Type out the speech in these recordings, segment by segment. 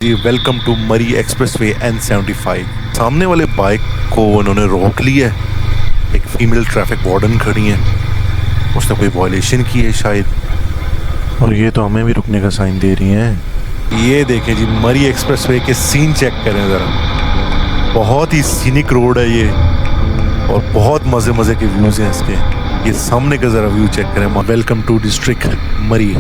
Ji welcome to मरी expressway N75। सामने वाले बाइक को उन्होंने रोक लिया है। एक फीमेल ट्रैफिक वार्डन खड़ी है, उसने कोई वायलेशन की है शायद, और ये तो हमें भी रुकने का साइन दे रही हैं। ये देखें जी, मरी एक्सप्रेसवे के सीन चेक करें ज़रा। बहुत ही सीनिक रोड है ये और बहुत मज़े मज़े के व्यूज़ हैं इसके। ये सामने का ज़रा व्यू चेक करें। वेलकम टू डिस्ट्रिक्ट मरी।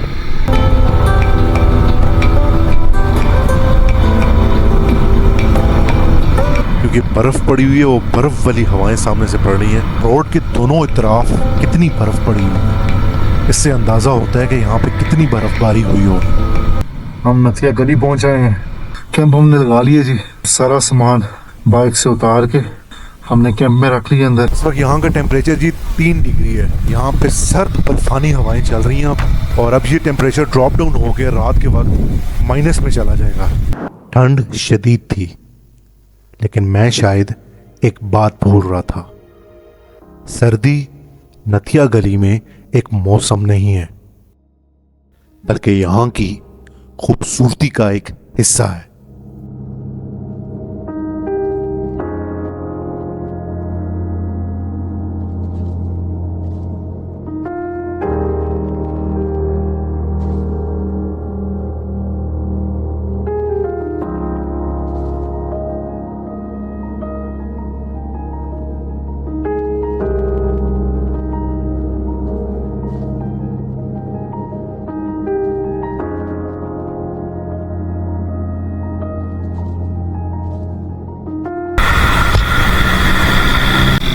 क्योंकि बर्फ पड़ी हुई है, वो बर्फ वाली हवाएं सामने से पड़ रही हैं। रोड के दोनों तरफ कितनी बर्फ पड़ी हुई है, इससे अंदाजा होता है कि यहाँ पे कितनी बर्फबारी हुई होगी। हम नथिया गली पहुंच आए हैं। कैंप हमने लगा लिए जी, सारा सामान बाइक से उतार के हमने कैंप में रख लिया अंदर। इस वक्त यहाँ का टेम्परेचर जी 3 डिग्री है। यहाँ पे सर्द बर्फानी हवाएं चल रही हैं और अब ये टेम्परेचर ड्रॉप डाउन होकर रात के वक्त माइनस में चला जाएगा। ठंड शदीद थी, लेकिन मैं शायद एक बात भूल रहा था। सर्दी नथिया गली में एक मौसम नहीं है, बल्कि यहाँ की खूबसूरती का एक हिस्सा है।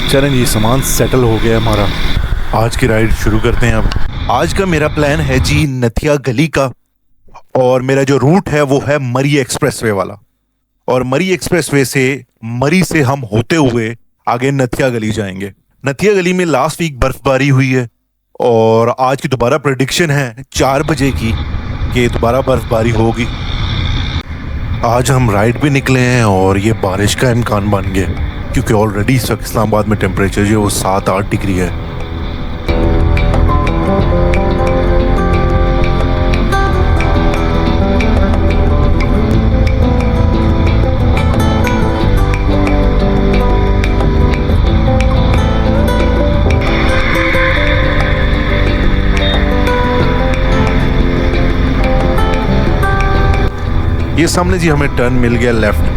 चलें जी, सामान सेटल हो गया हमारा। आज की राइड शुरू करते हैं। अब आज का मेरा प्लान है जी नथिया गली का, और मेरा जो रूट है वो है मरी एक्सप्रेसवे वाला। और मरी एक्सप्रेसवे से मरी से हम होते हुए आगे नथिया गली जाएंगे। नथिया गली में लास्ट वीक बर्फबारी हुई है और आज की दोबारा प्रेडिक्शन है 4 बजे की कि दोबारा बर्फबारी होगी। आज हम राइड पे निकले हैं और ये बारिश का इम्कान बन गया, क्योंकि ऑलरेडी इस वक्त इस्लामाबाद में टेम्परेचर जो है वो 7-8 डिग्री है। ये सामने जी हमें टर्न मिल गया लेफ्ट।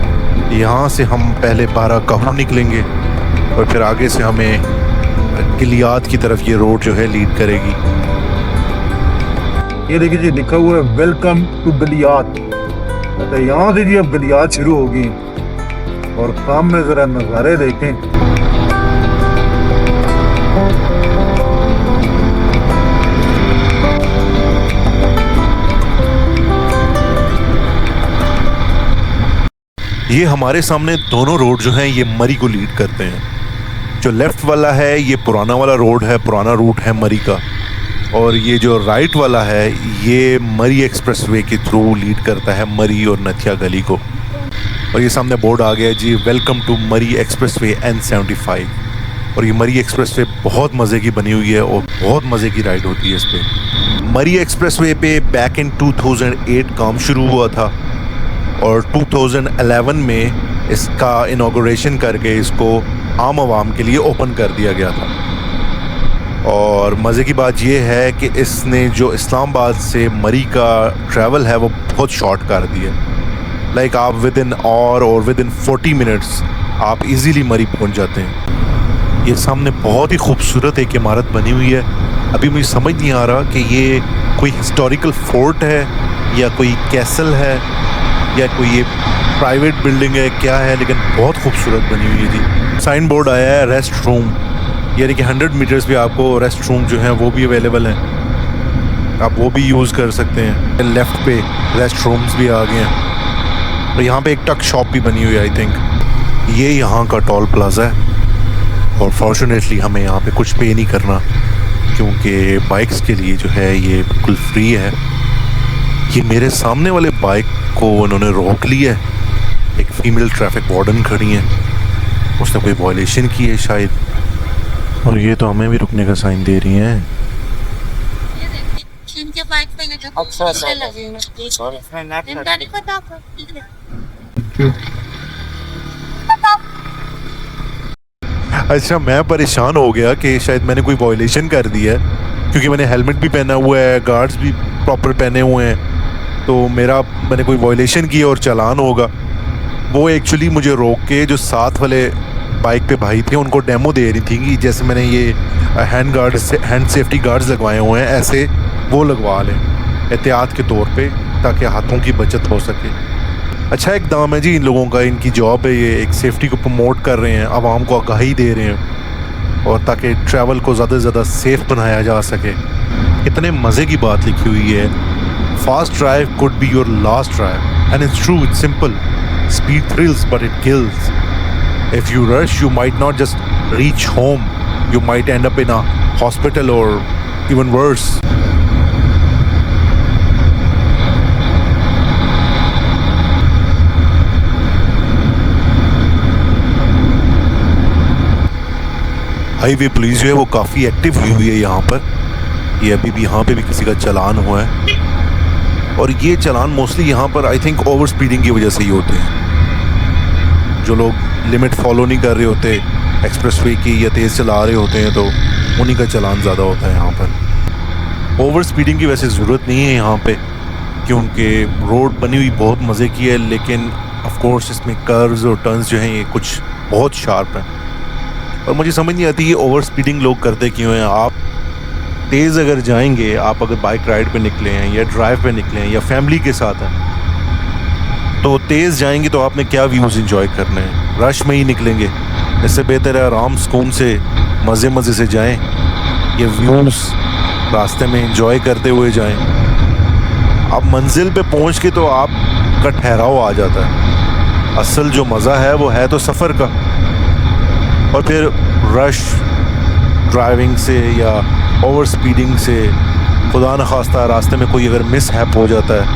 यहाँ से हम पहले 12 कहूँ निकलेंगे और फिर आगे से हमें किलियात की तरफ ये रोड जो है लीड करेगी। ये देखिए जी, लिखा हुआ है वेलकम टू गलियात। तो यहाँ से जी अब गलियात शुरू होगी और काम में जरा नज़ारे देखें। ये हमारे सामने दोनों रोड जो हैं ये मरी को लीड करते हैं। जो लेफ्ट वाला है ये पुराना वाला रोड है, पुराना रूट है मरी का, और ये जो राइट वाला है ये मरी एक्सप्रेसवे के थ्रू लीड करता है मरी और नथिया गली को। और ये सामने बोर्ड आ गया जी, वेलकम टू मरी एक्सप्रेसवे N75। और ये मरी एक्सप्रेसवे बहुत मज़े की बनी हुई है और बहुत मज़े की राइड होती है इस पर। मरी एक्सप्रेसवे पे बैक इन 2008 काम शुरू हुआ था और 2011 में इसका इनॉग्रेशन करके इसको आम आवाम के लिए ओपन कर दिया गया था। और मज़े की बात यह है कि इसने जो इस्लामाबाद से मरी का ट्रैवल है वो बहुत शॉर्ट कर दिया। लाइक आप विद इन आवर और विद इन 40 मिनट्स आप इजीली मरी पहुंच जाते हैं। ये सामने बहुत ही खूबसूरत एक इमारत बनी हुई है। अभी मुझे समझ नहीं आ रहा कि ये कोई हिस्टोरिकल फोर्ट है या कोई कैसल है या कोई ये प्राइवेट बिल्डिंग है, क्या है, लेकिन बहुत खूबसूरत बनी हुई है जी। साइन बोर्ड आया है रेस्ट रूम, यानी कि 100 मीटर्स पे आपको रेस्ट रूम जो है वो भी अवेलेबल है, आप वो भी यूज़ कर सकते हैं। लेफ़्ट पे रेस्ट रूम्स भी आ गए हैं। तो यहाँ पे एक टक शॉप भी बनी हुई है। आई थिंक ये यहाँ का टोल प्लाजा है और फॉर्चुनेटली हमें यहाँ पे कुछ पे नहीं करना, क्योंकि बाइक्स के लिए जो है ये बिल्कुल फ्री है। ये मेरे सामने वाले बाइक को उन्होंने रोक लिया है। एक फीमेल ट्रैफिक वार्डन खड़ी है, उसने कोई वायलेशन की है शायद, और ये तो हमें भी रुकने का साइन दे रही हैं। बाइक पे जो अच्छा, शीशे लगे हैं सॉरी मैं नेट इनका नहीं पता आपको? अच्छा, मैं परेशान हो गया कि शायद मैंने कोई वॉयलेशन कर दिया है, क्योंकि मैंने हेलमेट भी पहना हुआ है, गार्ड्स भी प्रॉपर पहने हुए हैं, तो मैंने कोई वॉयलेशन किया और चालान होगा। वो एक्चुअली मुझे रोक के जो साथ वाले बाइक पे भाई थे उनको डेमो दे रही थी कि जैसे मैंने ये हैंड सेफ्टी गार्ड्स लगवाए हुए हैं, ऐसे वो लगवा लें एहतियात के तौर पे, ताकि हाथों की बचत हो सके। अच्छा इकदाम है जी इन लोगों का, इनकी जॉब है ये, एक सेफ्टी को प्रमोट कर रहे हैं, आवाम को आगाही दे रहे हैं, और ताकि ट्रैवल को ज़्यादा से ज़्यादा सेफ बनाया जा सके। इतने मज़े की बात लिखी हुई है, fast drive could be your last drive, and it's true, it's simple, speed thrills but it kills. If you rush, you might not just reach home, you might end up in a hospital or even worse. Highway police जो है वो काफ़ी active हुई है यहाँ पर। ये अभी भी यहाँ पे भी किसी का चालान हुआ है, और ये चालान मोस्टली यहाँ पर आई थिंक ओवर स्पीडिंग की वजह से ही होते हैं। जो लोग लिमिट फॉलो नहीं कर रहे होते एक्सप्रेसवे की या तेज़ चला रहे होते हैं, तो उन्हीं का चालान ज़्यादा होता है यहाँ पर। ओवर स्पीडिंग की वैसे ज़रूरत नहीं है यहाँ पे, क्योंकि रोड बनी हुई बहुत मज़े की है, लेकिन ऑफ कोर्स इसमें कर्व्स और टर्न्स जो हैं ये कुछ बहुत शार्प हैं, और मुझे समझ नहीं आती ये ओवर स्पीडिंग लोग करते क्यों हैं। आप तेज़ अगर जाएंगे, आप अगर बाइक राइड पे निकले हैं या ड्राइव पे निकले हैं या फैमिली के साथ हैं, तो तेज़ जाएंगे तो आपने क्या व्यूज़ एंजॉय करने हैं, रश में ही निकलेंगे। इससे बेहतर है आराम सुकून से मज़े मज़े से जाएं, ये व्यूज़ रास्ते में एंजॉय करते हुए जाएं। आप मंजिल पे पहुंच के तो आपका ठहराव आ जाता है। असल जो मज़ा है वो है तो सफ़र का, और फिर रश ड्राइविंग से या ओवर स्पीडिंग से खुदा न खास्ता रास्ते में कोई अगर मिस हैप हो जाता है,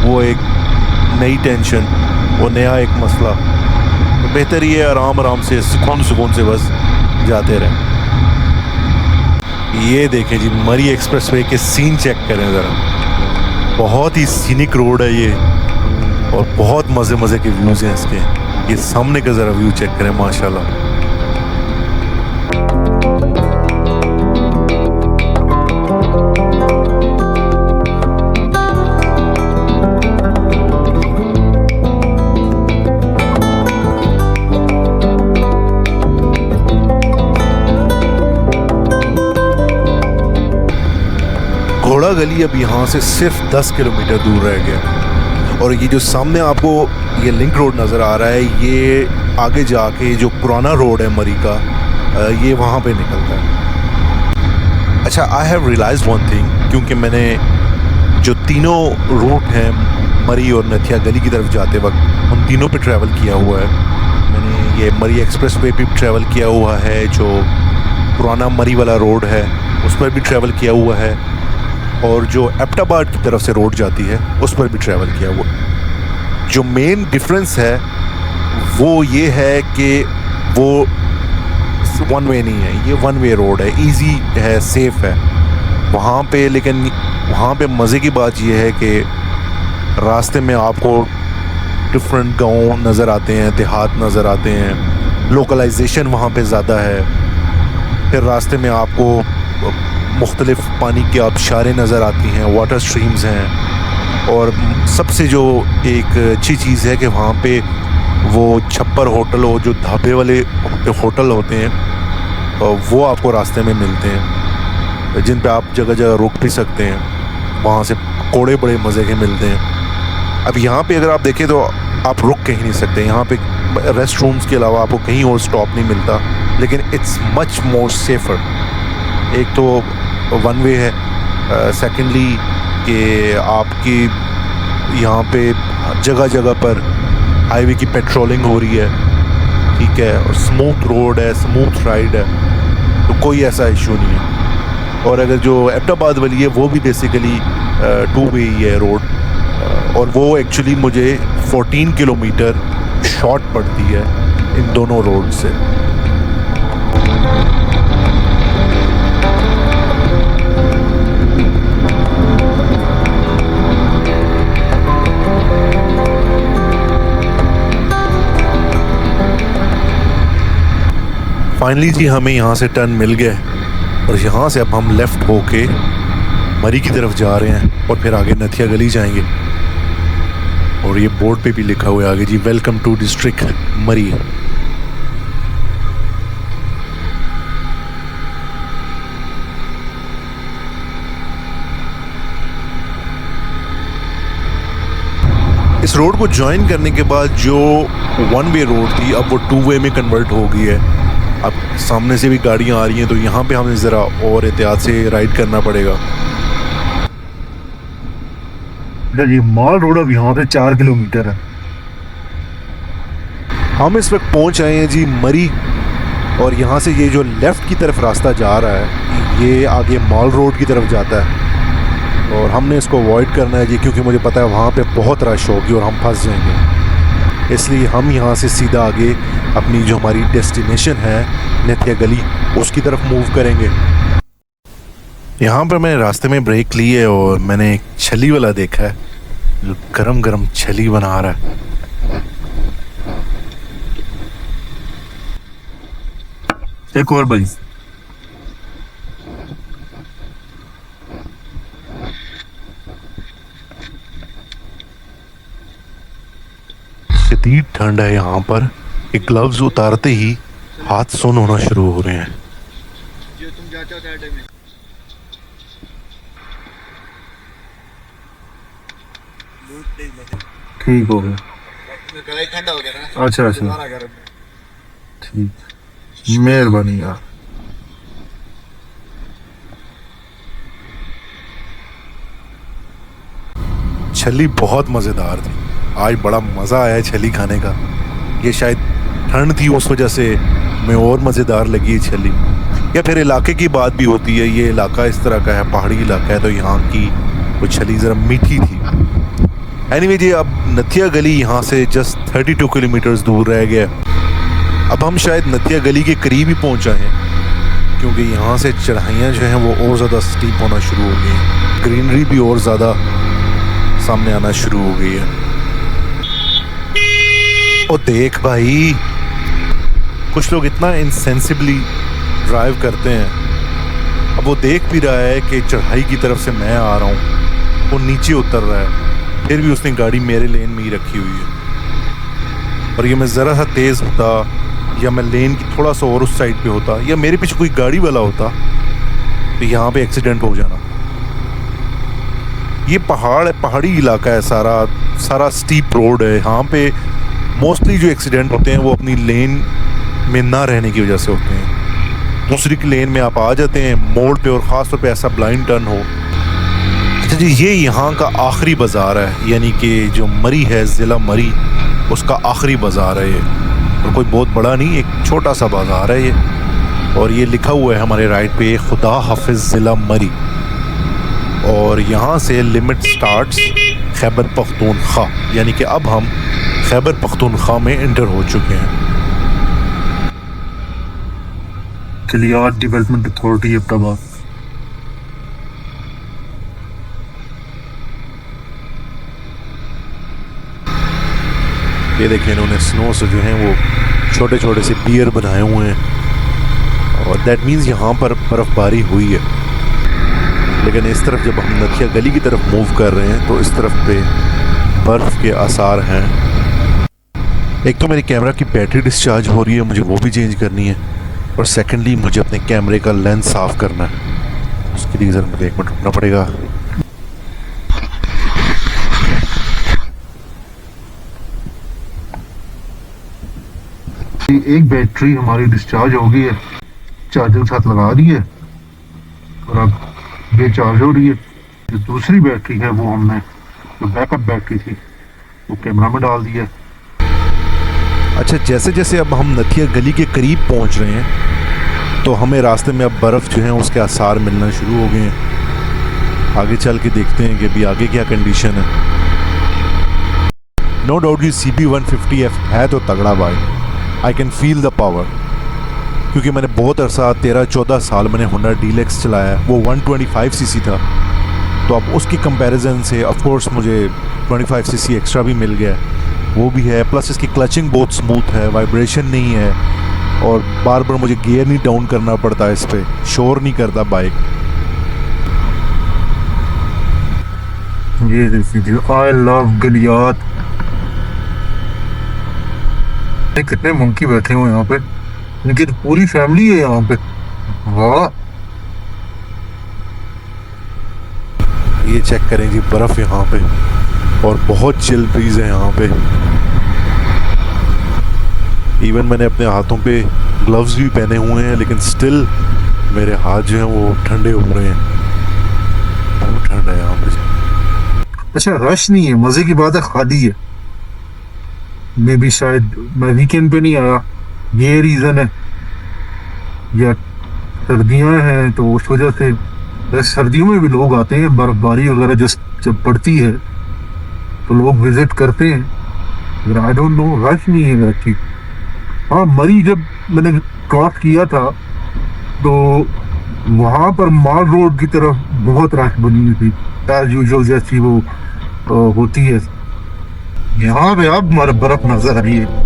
वो एक नई टेंशन, वो नया एक मसला। तो बेहतर ये आराम आराम से सुकून से बस जाते रहें। ये देखें जी, मरी एक्सप्रेसवे के सीन चेक करें ज़रा, बहुत ही सीनिक रोड है ये, और बहुत मज़े के व्यूज़ हैं इसके। ये सामने का ज़रा व्यू चेक करें, माशाल्लाह। घोड़ा गली अब यहाँ से सिर्फ 10 किलोमीटर दूर रह गया, और ये जो सामने आपको ये लिंक रोड नज़र आ रहा है, ये आगे जाके जो पुराना रोड है मरी का, ये वहाँ पे निकलता है। अच्छा, I have realise one thing, क्योंकि मैंने जो तीनों रूट हैं मरी और नथिया गली की तरफ जाते वक्त, उन तीनों पे ट्रैवल किया हुआ है। मैंने ये मरी एक्सप्रेसवे पे भी ट्रैवल किया हुआ है, जो पुराना मरी वाला रोड है उस पर भी ट्रैवल किया हुआ है, और जो एबटाबाद की तरफ से रोड जाती है उस पर भी ट्रैवल किया हुआ। जो मेन डिफरेंस है वो ये है कि वो वन वे नहीं है, ये वन वे रोड है, इजी है, सेफ है वहाँ पे। लेकिन वहाँ पे मज़े की बात ये है कि रास्ते में आपको डिफरेंट गांव नज़र आते हैं, देहात नज़र आते हैं, लोकलाइजेशन वहाँ पे ज़्यादा है। फिर रास्ते में आपको मुख्तलिफ पानी की आबशारें नज़र आती हैं, वाटर स्ट्रीम्स हैं, और सबसे जो एक अच्छी चीज़ है कि वहाँ पे वो छप्पर होटल और जो ढाबे वाले होटल होते हैं वो आपको रास्ते में मिलते हैं, जिन पे आप जगह जगह रुक भी सकते हैं। वहाँ से पकौड़े बड़े मज़े के मिलते हैं। अब यहाँ पे अगर आप देखें तो आप रुक कहीं नहीं सकते, यहाँ पे रेस्ट रूम्स के अलावा आपको कहीं और स्टॉप नहीं मिलता, लेकिन इट्स मच मोर सेफ़र। एक तो वन वे है, सेकेंडली कि आपकी यहाँ पे जगह जगह पर हाईवे की पेट्रोलिंग हो रही है, ठीक है, और स्मूथ रोड है, स्मूथ राइड है, तो कोई ऐसा इशू नहीं है। और अगर जो एबटाबाद वाली है वो भी बेसिकली 2 वे ही है रोड, और वो एक्चुअली मुझे 14 किलोमीटर शॉर्ट पड़ती है इन दोनों रोड से। फाइनली जी हमें यहाँ से टर्न मिल गया और यहाँ से अब हम लेफ़्ट होके मरी की तरफ जा रहे हैं और फिर आगे नथिया गली जाएंगे। और ये बोर्ड पे भी लिखा हुआ है आगे जी, वेलकम टू डिस्ट्रिक्ट मरी। इस रोड को ज्वाइन करने के बाद जो वन वे रोड थी अब वो टू वे में कन्वर्ट हो गई है। अब सामने से भी गाड़ियां आ रही हैं तो यहाँ पे हमें ज़रा और एहतियात से राइड करना पड़ेगा। ये माल रोड अब यहाँ से 4 किलोमीटर है। हम इस वक्त पहुँच आए हैं जी मरी और यहाँ से ये जो लेफ़्ट की तरफ रास्ता जा रहा है ये आगे मॉल रोड की तरफ जाता है और हमने इसको अवॉइड करना है जी, क्योंकि मुझे पता है वहाँ पे बहुत रश होगी और हम फंस जाएंगे। इसलिए हम यहाँ से सीधा आगे अपनी जो हमारी डेस्टिनेशन है नथिया गली उसकी तरफ मूव करेंगे। यहाँ पर मैंने रास्ते में ब्रेक ली है और मैंने एक छली वाला देखा है जो गरम गरम छली बना रहा है। एक और भाई, शदीद ठंड है यहाँ पर कि ग्लव्स उतारते ही हाथ सुन होना शुरू हो रहे हैं। ठीक हो गया। ठंडा हो गया ना। अच्छा अच्छा ठीक, मेहरबानी यार। छली बहुत मज़ेदार थी, आज बड़ा मज़ा आया छली खाने का। ये शायद ठंड थी उस वजह से मैं और मज़ेदार लगी है छली, या फिर इलाके की बात भी होती है। ये इलाका इस तरह का है, पहाड़ी इलाका है, तो यहाँ की वो छली ज़रा मीठी थी। एनीवे जी अब नथिया गली यहाँ से जस्ट 32 किलोमीटर्स दूर रह गया। अब हम शायद नथिया गली के करीब ही पहुँच आए हैं क्योंकि यहाँ से चढ़ाइयाँ जो हैं वो और ज़्यादा स्टीप होना शुरू हो गई हैं, ग्रीनरी भी और ज़्यादा सामने आना शुरू हो गई है। ओ देख भाई, कुछ लोग इतना इंसेंसिबली ड्राइव करते हैं। अब वो देख भी रहा है कि चढ़ाई की तरफ से मैं आ रहा हूँ, वो नीचे उतर रहा है, फिर भी उसने गाड़ी मेरे लेन में ही रखी हुई है। और ये मैं ज़रा सा तेज़ होता या मैं लेन की थोड़ा सा और उस साइड पे होता या मेरे पीछे कोई गाड़ी वाला होता तो यहाँ पे एक्सीडेंट हो जाना। ये पहाड़ है, पहाड़ी इलाका है, सारा स्टीप रोड है। यहाँ पे मोस्टली जो एक्सीडेंट होते हैं वो अपनी लेन में ना रहने की वजह से होते हैं। दूसरी की लेन में आप आ जाते हैं मोड़ पे और ख़ास तौर पे ऐसा ब्लाइंड टर्न हो। अच्छा जी, ये यहाँ का आखिरी बाज़ार है, यानी कि जो मरी है, ज़िला मरी, उसका आखिरी बाज़ार है ये। और कोई बहुत बड़ा नहीं, एक छोटा सा बाज़ार है ये। और ये लिखा हुआ है हमारे राइट पे, खुदा हाफिज़ ज़िला मरी। और यहाँ से लिमिट स्टार्ट्स खैबर पख्तूनख्वा, यानी कि अब हम खैबर पख्तूनख्वा में एंटर हो चुके हैं। कलियात डेवलपमेंट अथॉरिटी अब्टाबाद। ये देखें, इन्होंने स्नो से जो हैं वो छोटे छोटे से पियर बनाए हुए हैं और दैट मीन्स यहाँ पर बर्फ़बारी हुई है। लेकिन इस तरफ जब हम नथिया गली की तरफ मूव कर रहे हैं तो इस तरफ पे बर्फ़ के आसार हैं। एक तो मेरी कैमरा की बैटरी डिस्चार्ज हो रही है, मुझे वो भी चेंज करनी है, और सेकेंडली मुझे अपने कैमरे का लेंस साफ़ करना है। उसके लिए ज़रा मुझे 1 मिनट रुकना पड़ेगा। एक बैटरी हमारी डिस्चार्ज हो गई है, चार्जर के साथ लगा दी है और अब ये चार्ज हो रही है। जो दूसरी बैटरी है वो हमने, जो बैकअप बैटरी थी, वो कैमरा में डाल दी है। अच्छा, जैसे जैसे अब हम नथिया गली के करीब पहुंच रहे हैं तो हमें रास्ते में अब बर्फ़ जो है उसके आसार मिलना शुरू हो गए हैं। आगे चल के देखते हैं कि अभी आगे क्या कंडीशन है। नो डाउट ये CB150F है तो तगड़ा भाई, I can feel the power, क्योंकि मैंने बहुत अरसा 13-14 साल मैंने हुंडा डीलक्स चलाया है। वो 125cc था, तो अब उसकी कंपैरिजन से ऑफ कोर्स मुझे 25cc एक्स्ट्रा भी मिल गया है, वो भी है। प्लस इसकी क्लचिंग बहुत स्मूथ है, वाइब्रेशन नहीं है, और बार बार मुझे गियर नहीं डाउन करना पड़ता, इस पे शोर नहीं करता बाइक। ये देखिए, आई लव गलियात। कितने मंकी बैठे हुए यहाँ पे, इनकी तो पूरी फैमिली है यहाँ पे। वाह, ये चेक करें जी, बर्फ यहाँ पे और बहुत चिल ब्रीज है यहाँ पे। इवन मैंने अपने हाथों पे ग्लव्स भी पहने हुए हैं, लेकिन स्टिल मेरे हाथ जो हैं वो ठंडे हो रहे हैं। बहुत ठंड है यहाँ पे। अच्छा रश नहीं है, मजे की बात है, खाली है। मे भी शायद मैं वीकेंड पे नहीं आया, ये रीजन है, या सर्दियां हैं तो उस वजह से। सर्दियों में भी लोग आते हैं, बर्फबारी वगैरह जब पड़ती है तो लोग विजिट करते हैं। आई डोंट नो, रश नहीं है अच्छी। हाँ, मरी जब मैंने क्रॉस किया था तो वहाँ पर माल रोड की तरफ बहुत रश बनी हुई थी, एज यूजुअल जैसी वो होती है। यहाँ पे अब बर्फ नजर आ रही है।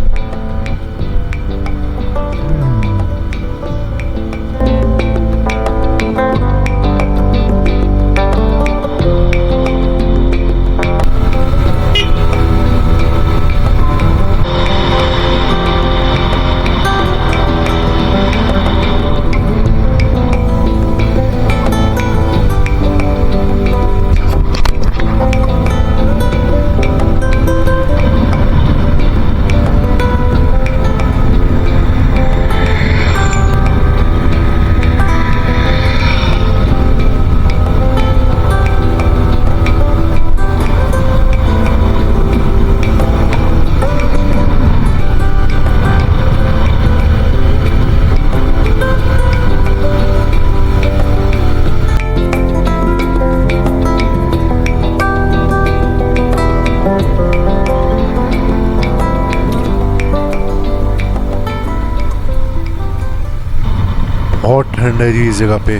बहुत ठंड है जी इस जगह पे,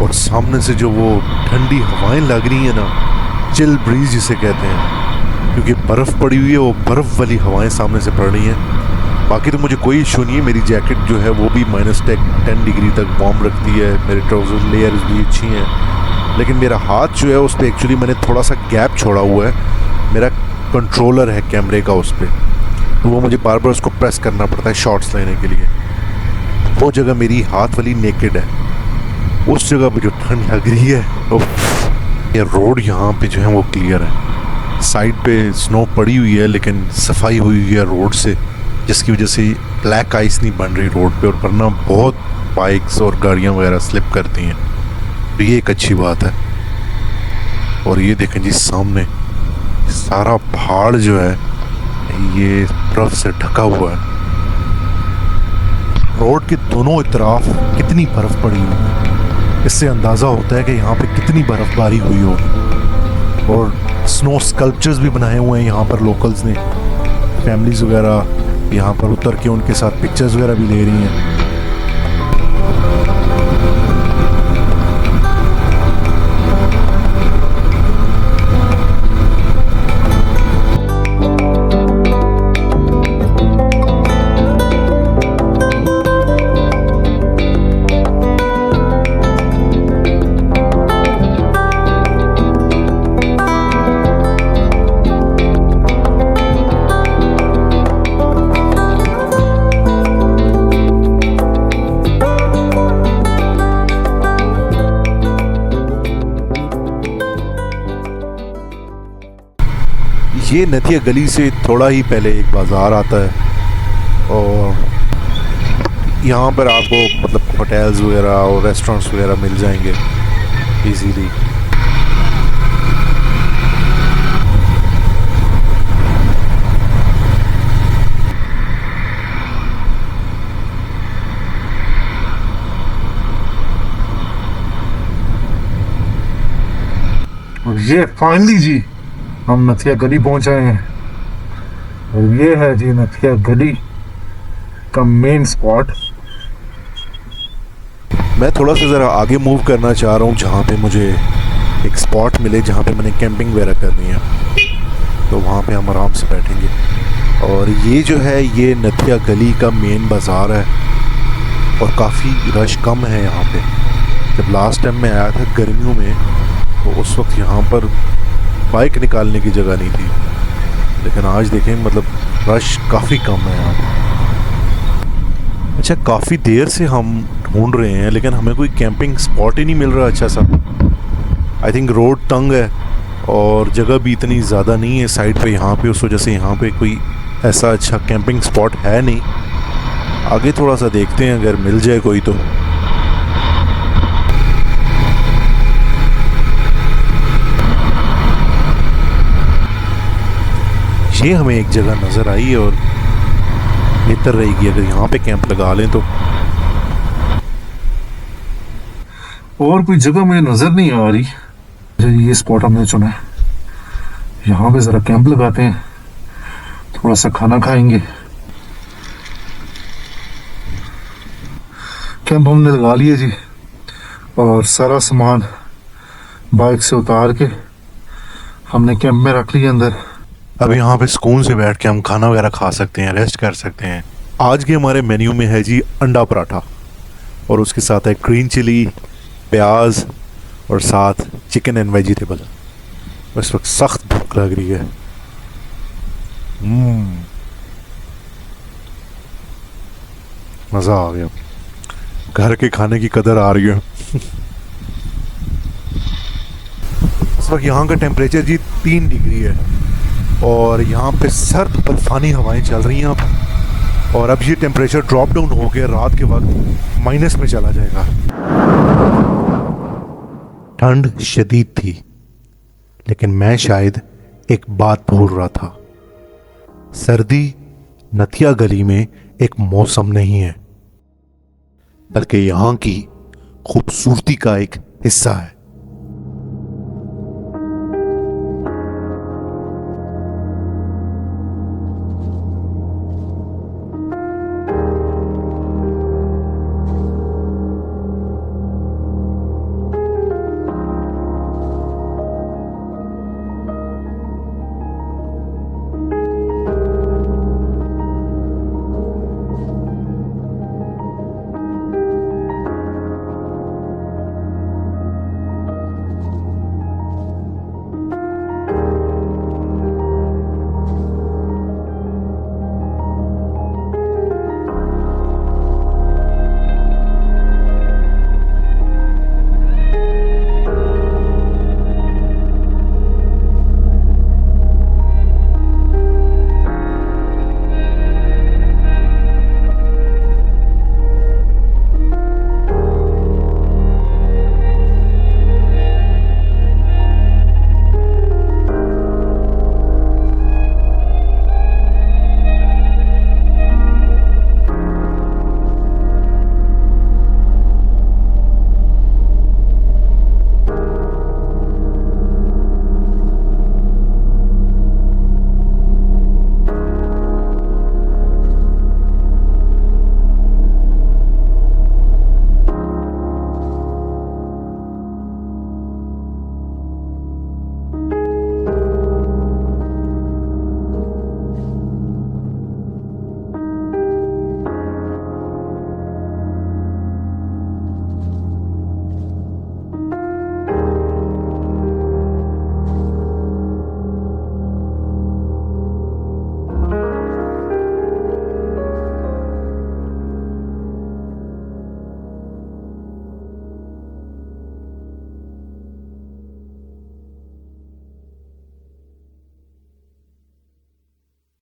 और सामने से जो वो ठंडी हवाएं लग रही हैं ना, चिल ब्रीज जिसे कहते हैं, क्योंकि बर्फ़ पड़ी हुई है, वो बर्फ़ वाली हवाएं सामने से पड़ रही हैं। बाकी तो मुझे कोई इशू नहीं है, मेरी जैकेट जो है वो भी -10 डिग्री तक वार्म रखती है, मेरे ट्राउज़र लेयर्स भी अच्छी हैं। लेकिन मेरा हाथ जो है उस पर एक्चुअली मैंने थोड़ा सा गैप छोड़ा हुआ है, मेरा कंट्रोलर है कैमरे का उस पर, तो वो मुझे बार बार उसको प्रेस करना पड़ता है शॉट्स लेने के लिए। वो जगह मेरी हाथ वाली नेकेड है, उस जगह पे जो ठंड लग रही है। ये रोड यहाँ पे जो है वो क्लियर है, साइड पे स्नो पड़ी हुई है लेकिन सफाई हुई हुई है रोड से, जिसकी वजह से ब्लैक आइस नहीं बन रही रोड पे, और वरना बहुत बाइक्स और गाड़ियाँ वगैरह स्लिप करती हैं, तो ये एक अच्छी बात है। और ये देखें जी, सामने सारा पहाड़ जो है ये बर्फ से ढका हुआ है। रोड के दोनों तरफ कितनी बर्फ पड़ी हुई है, इससे अंदाज़ा होता है कि यहाँ पे कितनी बर्फबारी हुई होगी। और स्नो स्कल्पचर्स भी बनाए हुए हैं यहाँ पर लोकल्स ने, फैमिलीज़ वगैरह यहाँ पर उतर के उनके साथ पिक्चर्स वगैरह भी ले रही हैं। ये नथिया गली से थोड़ा ही पहले एक बाज़ार आता है, और यहाँ पर आपको मतलब होटल्स वगैरह और रेस्टोरेंट्स वगैरह मिल जाएंगे इजीली। और ये फाइनली जी हम नथिया गली पहुंच आए हैं, और ये है जी नथिया गली का मेन स्पॉट। मैं थोड़ा सा ज़रा आगे मूव करना चाह रहा हूँ, जहाँ पे मुझे एक स्पॉट मिले जहाँ पे मैंने कैंपिंग वगैरह करनी है, तो वहाँ पे हम आराम से बैठेंगे। और ये जो है ये नथिया गली का मेन बाज़ार है, और काफ़ी रश कम है यहाँ पे। जब लास्ट टाइम मैं आया था गर्मियों में तो उस वक्त यहाँ पर बाइक निकालने की जगह नहीं थी, लेकिन आज देखें मतलब रश काफ़ी कम है यहाँ पे। अच्छा, काफ़ी देर से हम ढूंढ रहे हैं लेकिन हमें कोई कैंपिंग स्पॉट ही नहीं मिल रहा अच्छा सा। आई थिंक रोड तंग है और जगह भी इतनी ज़्यादा नहीं है साइड पे यहाँ पे, उस वजह से यहाँ पे कोई ऐसा अच्छा कैंपिंग स्पॉट है नहीं। आगे थोड़ा सा देखते हैं अगर मिल जाए कोई तो। ये हमें एक जगह नज़र आई और बेहतर रहेगी अगर यहाँ पे कैंप लगा लें तो। और कोई जगह मुझे नजर नहीं आ रही। ये स्पॉट हमने चुना है, यहाँ पे जरा कैंप लगाते हैं, थोड़ा सा खाना खाएंगे। कैंप हमने लगा लिया जी और सारा सामान बाइक से उतार के हमने कैंप में रख लिया अंदर। अब यहाँ पे सुकून से बैठ के हम खाना वगैरह खा सकते हैं, रेस्ट कर सकते हैं। आज के हमारे मेन्यू में है जी अंडा पराठा और उसके साथ है ग्रीन चिली, प्याज और साथ चिकन एंड वेजिटेबल। इस वक्त सख्त भूख लग रही है। मज़ा आ गया, घर के खाने की कदर आ रही है। इस वक्त यहाँ का टेम्परेचर जी 3 डिग्री है और यहाँ पे सर्द बर्फानी हवाएं चल रही हैं अब। और अब ये टेम्परेचर ड्रॉप डाउन हो के रात के वक्त माइनस में चला जाएगा। ठंड शदीद थी लेकिन मैं शायद एक बात भूल रहा था। सर्दी नथिया गली में एक मौसम नहीं है बल्कि यहाँ की खूबसूरती का एक हिस्सा है।